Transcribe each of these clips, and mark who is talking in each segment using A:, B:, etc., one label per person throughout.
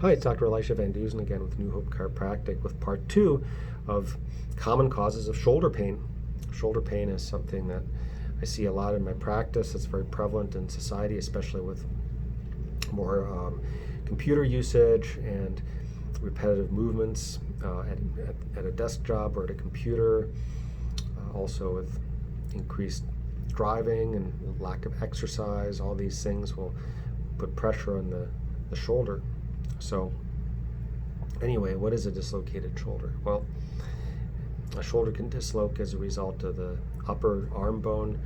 A: Hi, it's Dr. Elisha Van Dusen again with New Hope Chiropractic with part 2 of common causes of shoulder pain. Shoulder pain is something that I see a lot in my practice. It's very prevalent in society, especially with more computer usage and repetitive movements at a desk job or at a computer. Also with increased driving and lack of exercise. All these things will put pressure on the shoulder. So anyway, what is a dislocated shoulder? Well, a shoulder can dislocate as a result of the upper arm bone.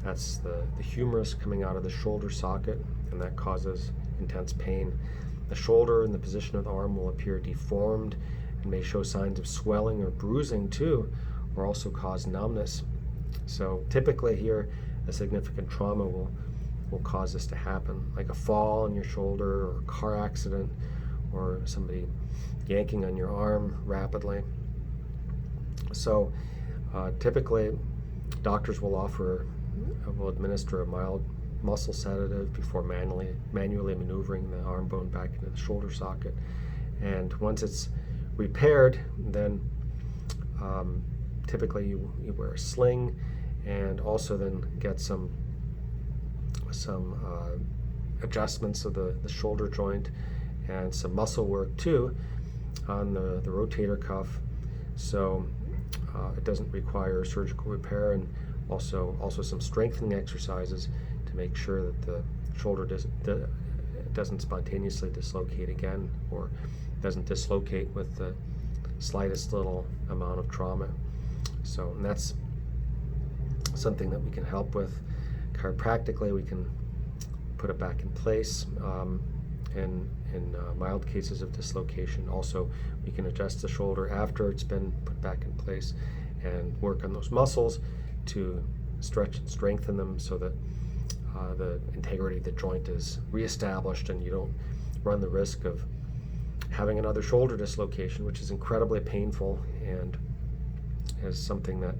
A: That's the humerus coming out of the shoulder socket, and that causes intense pain. The shoulder and the position of the arm will appear deformed and may show signs of swelling or bruising too, or also cause numbness. So typically here, a significant trauma will cause this to happen, like a fall on your shoulder or a car accident or somebody yanking on your arm rapidly. So typically doctors will administer a mild muscle sedative before manually maneuvering the arm bone back into the shoulder socket. And once it's repaired, then typically you wear a sling and also then get some adjustments of the shoulder joint and some muscle work too on the rotator cuff, so it doesn't require surgical repair, and also some strengthening exercises to make sure that the shoulder doesn't spontaneously dislocate again, or doesn't dislocate with the slightest little amount of trauma. So, and that's something that we can help with. Chiropractically, we can put it back in place. In mild cases of dislocation, also we can adjust the shoulder after it's been put back in place and work on those muscles to stretch and strengthen them so that the integrity of the joint is reestablished and you don't run the risk of having another shoulder dislocation, which is incredibly painful and is something that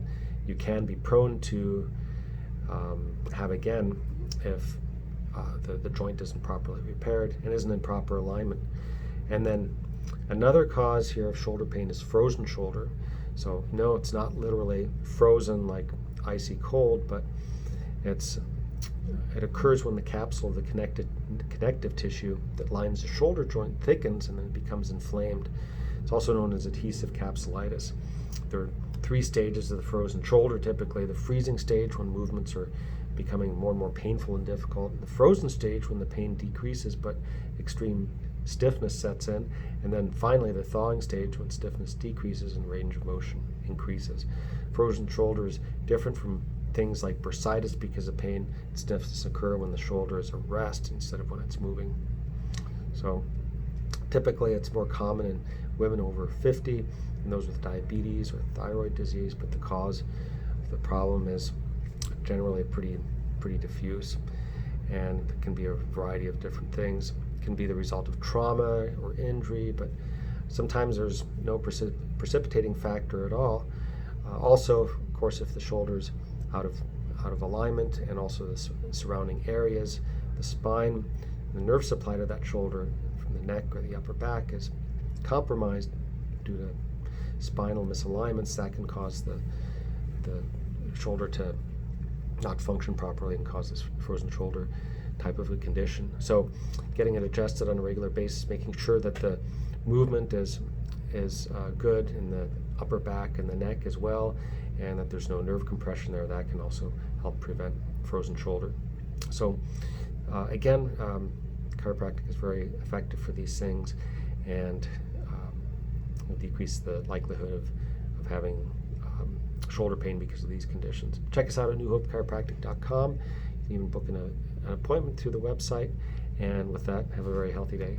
A: you can be prone to have again if the joint isn't properly repaired and isn't in proper alignment. And then another cause here of shoulder pain is frozen shoulder. So no, it's not literally frozen like icy cold, but it occurs when the capsule of the connective tissue that lines the shoulder joint thickens and then it becomes inflamed. It's also known as adhesive capsulitis. There are 3 stages of the frozen shoulder typically. The freezing stage, when movements are becoming more and more painful and difficult. The frozen stage, when the pain decreases but extreme stiffness sets in. And then finally the thawing stage, when stiffness decreases and range of motion increases. Frozen shoulder is different from things like bursitis because of pain and stiffness occur when the shoulder is at rest instead of when it's moving. So typically it's more common in women over 50 and those with diabetes or thyroid disease, but the cause of the problem is generally pretty diffuse, and it can be a variety of different things. It can be the result of trauma or injury, but sometimes there's no precipitating factor at all. Also, of course, if the shoulder's out of alignment, and also the surrounding areas, the spine, the nerve supply to that shoulder from the neck or the upper back is compromised due to spinal misalignments, that can cause the shoulder to not function properly and cause this frozen shoulder type of a condition. So getting it adjusted on a regular basis, making sure that the movement is good in the upper back and the neck as well, and that there's no nerve compression there, that can also help prevent frozen shoulder. So again, chiropractic is very effective for these things, and will decrease the likelihood of having shoulder pain because of these conditions. Check us out at newhopechiropractic.com. You can even book an appointment through the website. And with that, have a very healthy day.